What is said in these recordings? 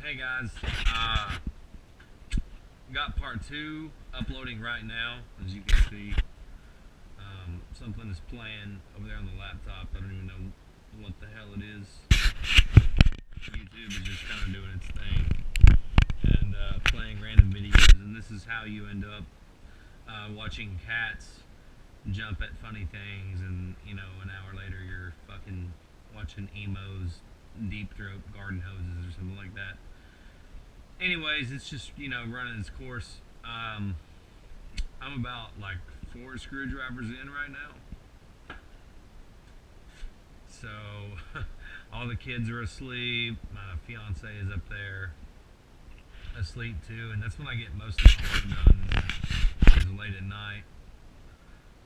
Hey guys, got part two uploading right now. As you can see, something is playing over there on the laptop. I don't even know what the hell it is. YouTube is just kind of doing its thing and playing random videos, and this is how you end up watching cats jump at funny things, and you know, an hour later you're fucking watching emos deep throat garden hoses or something like that. Anyways, it's just, you know, running its course. I'm about like 4 screwdrivers in right now. So all the kids are asleep. My fiance is up there asleep too, and that's when I get most of my work done, is late at night.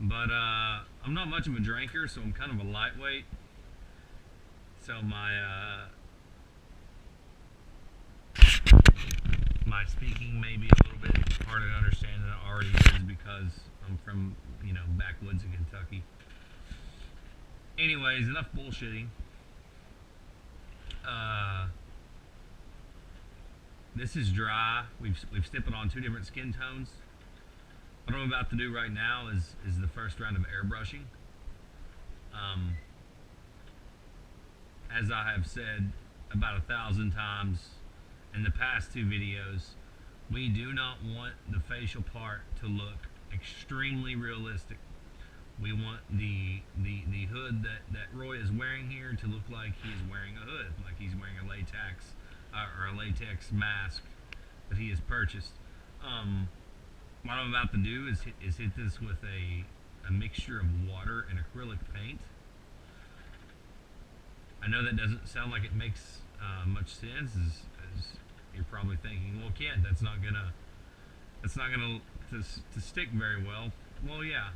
But I'm not much of a drinker, so I'm kind of a lightweight. So my speaking may be a little bit harder to understand than it already is, because I'm from, you know, backwoods in Kentucky. Anyways, enough bullshitting. This is dry. We've stepped on 2 different skin tones. What I'm about to do right now is the first round of airbrushing. As I have said about 1,000 times in the past 2 videos, we do not want the facial part to look extremely realistic. We want the hood that Roy is wearing here to look like he is wearing a hood, like he's wearing a latex or a latex mask that he has purchased. What I'm about to do is hit this with a mixture of water and acrylic paint. I know that doesn't sound like it makes much sense, as you're probably thinking, well, Kent, that's not gonna to stick very well. Well, yeah,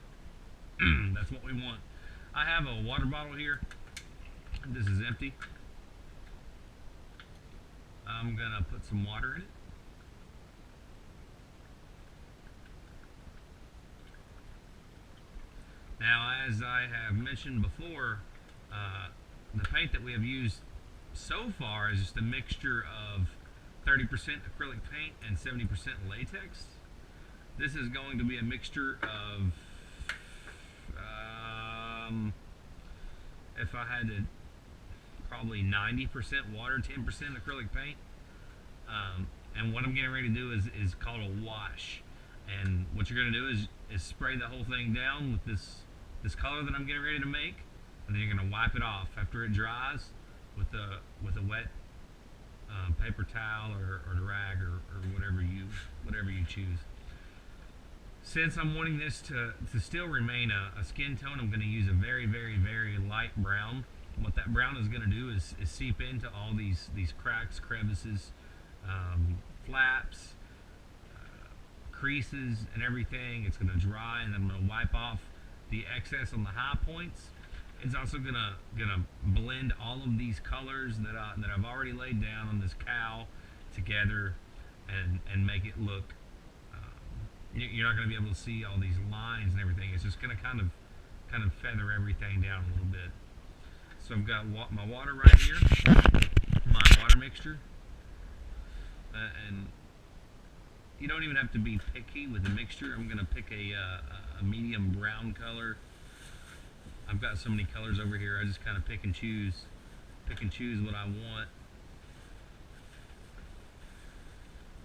that's what we want. I have a water bottle here. This is empty. I'm gonna put some water in it. Now, as I have mentioned before, the paint that we have used so far is just a mixture of 30% acrylic paint and 70% latex. This is going to be a mixture of, if I had to, probably 90% water, 10% acrylic paint. And what I'm getting ready to do is called a wash. And what you're going to do is spray the whole thing down with this color that I'm getting ready to make, and then you're going to wipe it off after it dries with a wet paper towel or rag or whatever you choose. Since I'm wanting this to still remain a skin tone, I'm going to use a very, very, very light brown. What that brown is going to do is seep into all these cracks, crevices, flaps, creases, and everything. It's going to dry, and then I'm going to wipe off the excess on the high points. It's also gonna blend all of these colors that I've already laid down on this cow together, and make it look. You're not gonna be able to see all these lines and everything. It's just gonna kind of feather everything down a little bit. So I've got my water right here, my water mixture, and you don't even have to be picky with the mixture. I'm gonna pick a medium brown color. I've got so many colors over here, I just kind of pick and choose what I want.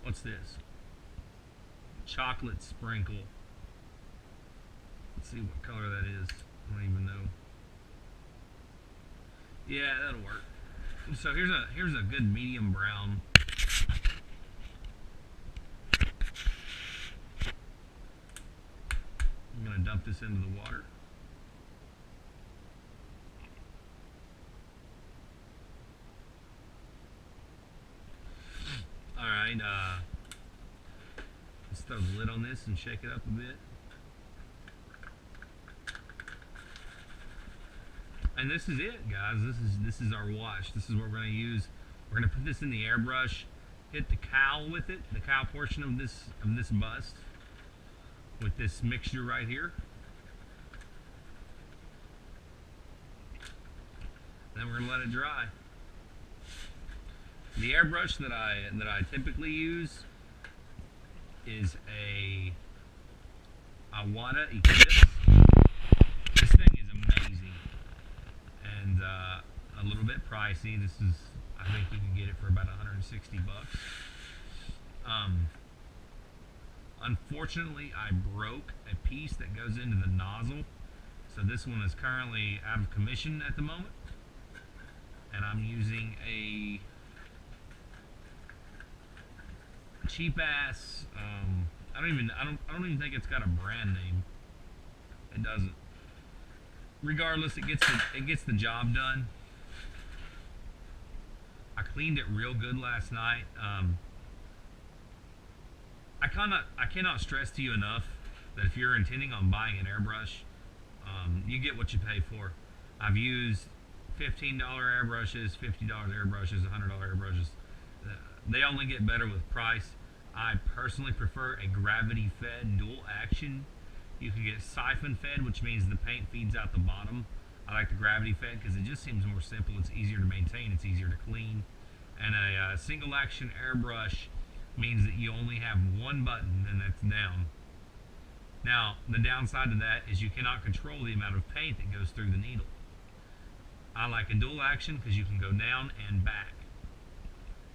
What's this? Chocolate sprinkle. Let's see what color that is. I don't even know. Yeah, that'll work. So here's a good medium brown. I'm gonna dump this into the water. Alright, let's throw the lid on this and shake it up a bit. And this is it, guys. This is our wash. This is what we're gonna use. We're gonna put this in the airbrush, hit the cowl with it, the cowl portion of this bust, with this mixture right here. Then we're gonna let it dry. The airbrush that I typically use is a Iwata Eclipse. This thing is amazing and a little bit pricey. This is, I think you can get it for about 160 bucks. Unfortunately, I broke a piece that goes into the nozzle, so this one is currently out of commission at the moment, and I'm using a cheap ass. I don't even think it's got a brand name. It doesn't. Regardless, it gets the job done. I cleaned it real good last night. I cannot stress to you enough that if you're intending on buying an airbrush, you get what you pay for. I've used $15 airbrushes, $50 airbrushes, $100 airbrushes. They only get better with price. I personally prefer a gravity fed dual action. You can get siphon fed, which means the paint feeds out the bottom. I like the gravity fed because it just seems more simple. It's easier to maintain. It's easier to clean. And a single action airbrush means that you only have one button, and that's down. Now, the downside to that is you cannot control the amount of paint that goes through the needle. I like a dual action because you can go down and back.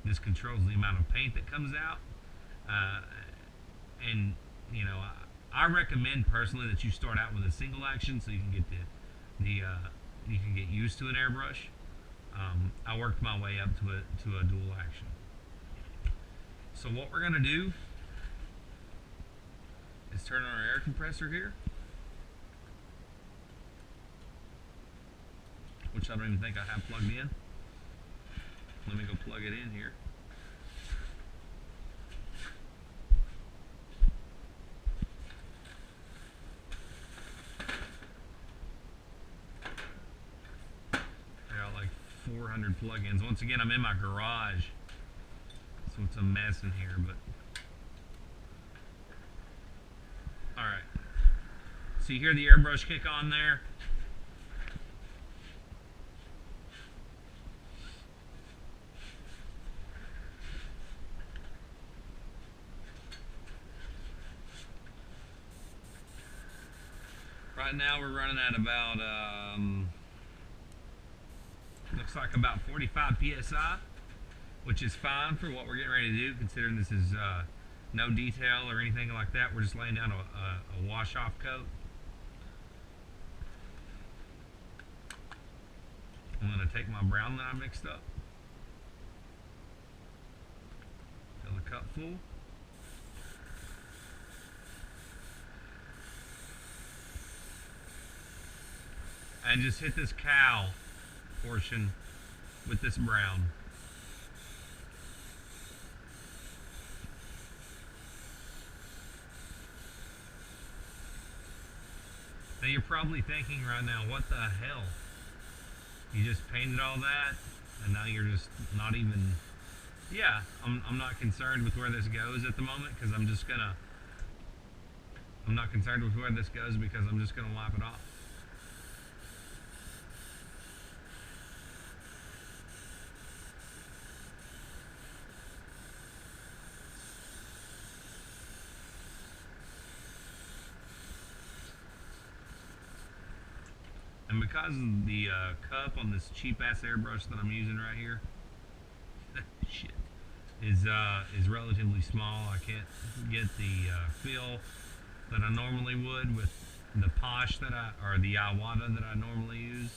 This controls the amount of paint that comes out. And, you know, I recommend personally that you start out with a single action so you can get you can get used to an airbrush. I worked my way up to a dual action. So what we're gonna do is turn on our air compressor here, which I don't even think I have plugged in. Let me go plug it in here. I got like 400 plugins. Once again, I'm in my garage, so it's a mess in here, but alright. So you hear the airbrush kick on there? Right now we're running at about, looks like about 45 PSI, which is fine for what we're getting ready to do, considering this is no detail or anything like that. We're just laying down a wash-off coat. I'm going to take my brown that I mixed up, fill the cup full. And just hit this cowl portion with this brown. Now you're probably thinking right now, what the hell? You just painted all that and now you're just not even... Yeah, I'm not concerned with where this goes at the moment because I'm not concerned with where this goes because I'm just gonna wipe it off. And because of the cup on this cheap ass airbrush that I'm using right here, shit, is relatively small, I can't get the feel that I normally would with the Posh or the Iwata that I normally use.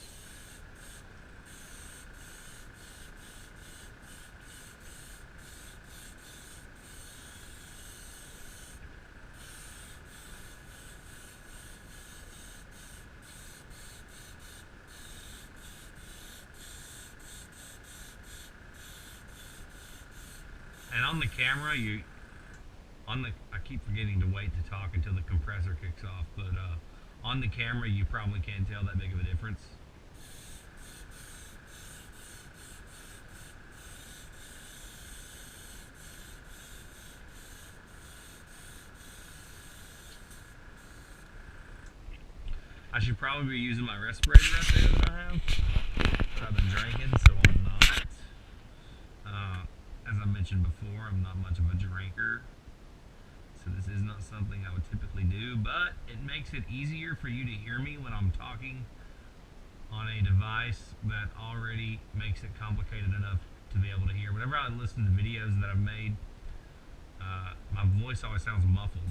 And on the camera, I keep forgetting to wait to talk until the compressor kicks off, but on the camera you probably can't tell that big of a difference. I should probably be using my respirator right there that I have, that I've been drinking, so I'm not. mentioned before, I'm not much of a drinker, so this is not something I would typically do, but it makes it easier for you to hear me when I'm talking on a device that already makes it complicated enough to be able to hear. Whenever I listen to videos that I've made, my voice always sounds muffled.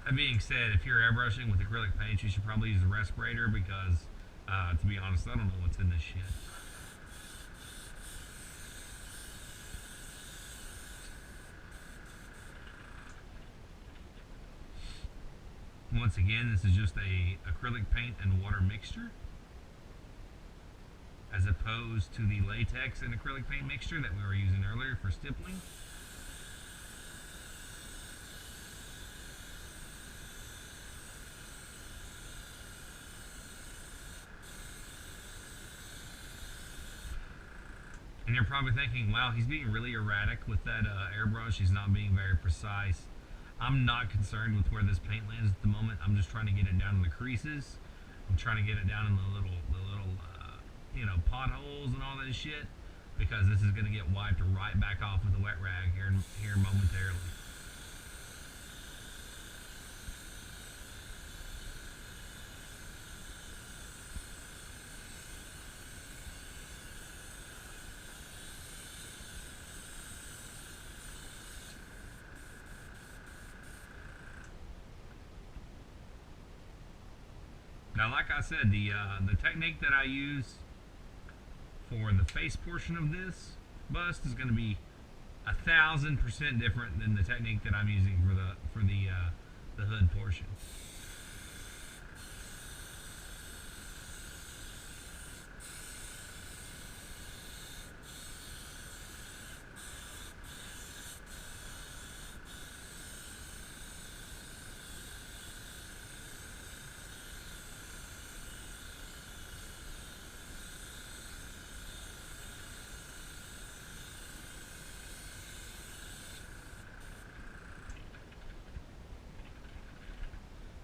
That being said, if you're airbrushing with acrylic paint, you should probably use a respirator because, to be honest, I don't know what's in this shit. Once again, this is just a acrylic paint and water mixture, as opposed to the latex and acrylic paint mixture that we were using earlier for stippling. And you're probably thinking, wow, he's being really erratic with that airbrush. He's not being very precise. I'm not concerned with where this paint lands at the moment. I'm just trying to get it down in the creases. I'm trying to get it down in the little potholes and all that shit, because this is going to get wiped right back off with a wet rag here momentarily. Now, like I said, the technique that I use for the face portion of this bust is going to be 1,000% different than the technique that I'm using for the hood portion.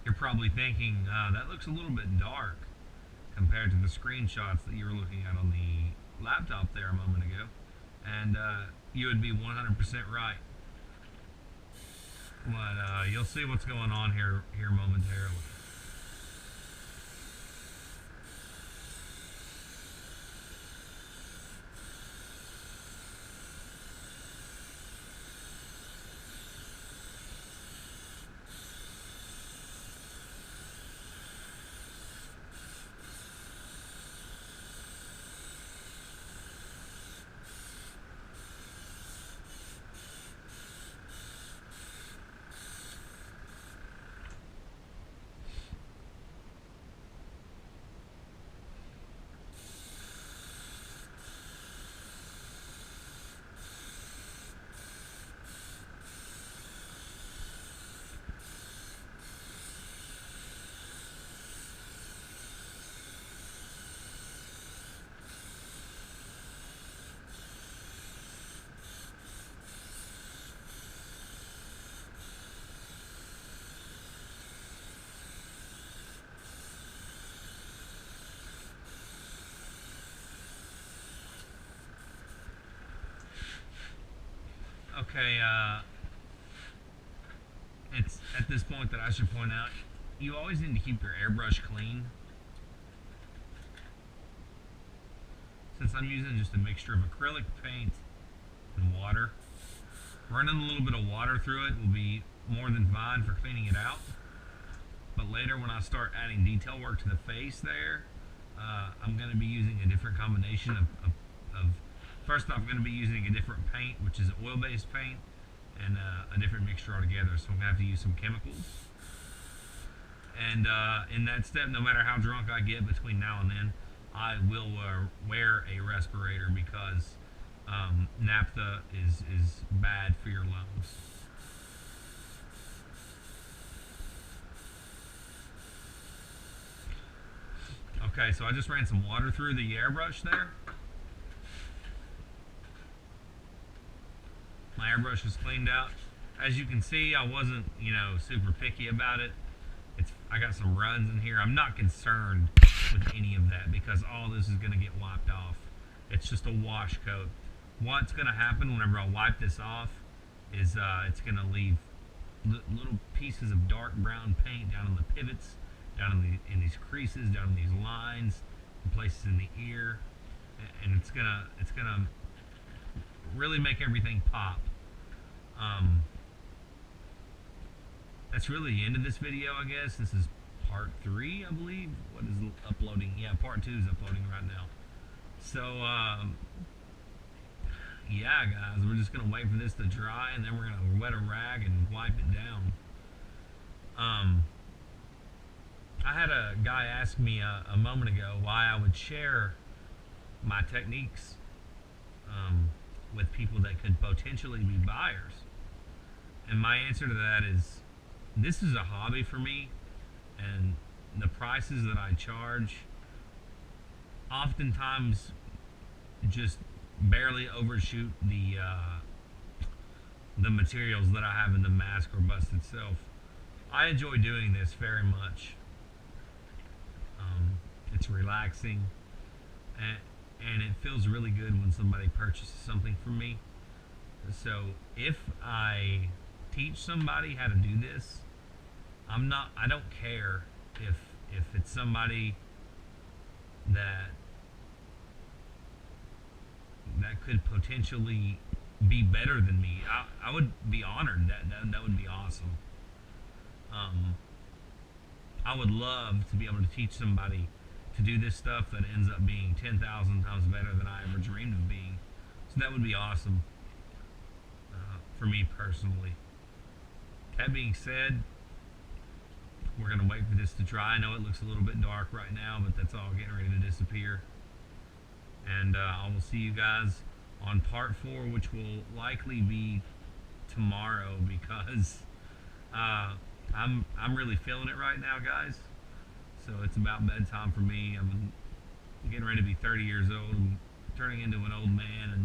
You're probably thinking, that looks a little bit dark compared to the screenshots that you were looking at on the laptop there a moment ago. And you would be 100% right. But you'll see what's going on here momentarily. Okay, it's at this point that I should point out, you always need to keep your airbrush clean. Since I'm using just a mixture of acrylic paint and water, running a little bit of water through it will be more than fine for cleaning it out. But later when I start adding detail work to the face there, I'm going to be using a different combination of first off, I'm going to be using a different paint, which is oil-based paint, and a different mixture altogether. So I'm going to have to use some chemicals. And in that step, no matter how drunk I get between now and then, I will wear a respirator because naphtha is bad for your lungs. Okay, so I just ran some water through the airbrush there. My airbrush is cleaned out. As you can see, I wasn't, super picky about it. I got some runs in here. I'm not concerned with any of that because all this is going to get wiped off. It's just a wash coat. What's going to happen whenever I wipe this off is it's going to leave little pieces of dark brown paint down on the pivots, down in these creases, down in these lines, in places in the ear, and it's gonna really make everything pop. That's really the end of this video, I guess. This is part 3, I believe. What is uploading? Yeah, part 2 is uploading right now. So, yeah, guys, we're just gonna wait for this to dry, and then we're gonna wet a rag and wipe it down. I had a guy ask me a moment ago why I would share my techniques with people that could potentially be buyers. And my answer to that is, this is a hobby for me, and the prices that I charge oftentimes just barely overshoot the materials that I have in the mask or bust itself. I enjoy doing this very much. It's relaxing, and it feels really good when somebody purchases something from me. So if I teach somebody how to do this, I don't care if it's somebody that could potentially be better than me. I would be honored. That would be awesome. I would love to be able to teach somebody to do this stuff that ends up being 10,000 times better than I ever dreamed of being. So that would be awesome for me personally. That being said, we're going to wait for this to dry. I know it looks a little bit dark right now, but that's all getting ready to disappear. And I will see you guys on part 4, which will likely be tomorrow because I'm really feeling it right now, guys. So it's about bedtime for me. I'm getting ready to be 30 years old. I'm turning into an old man, and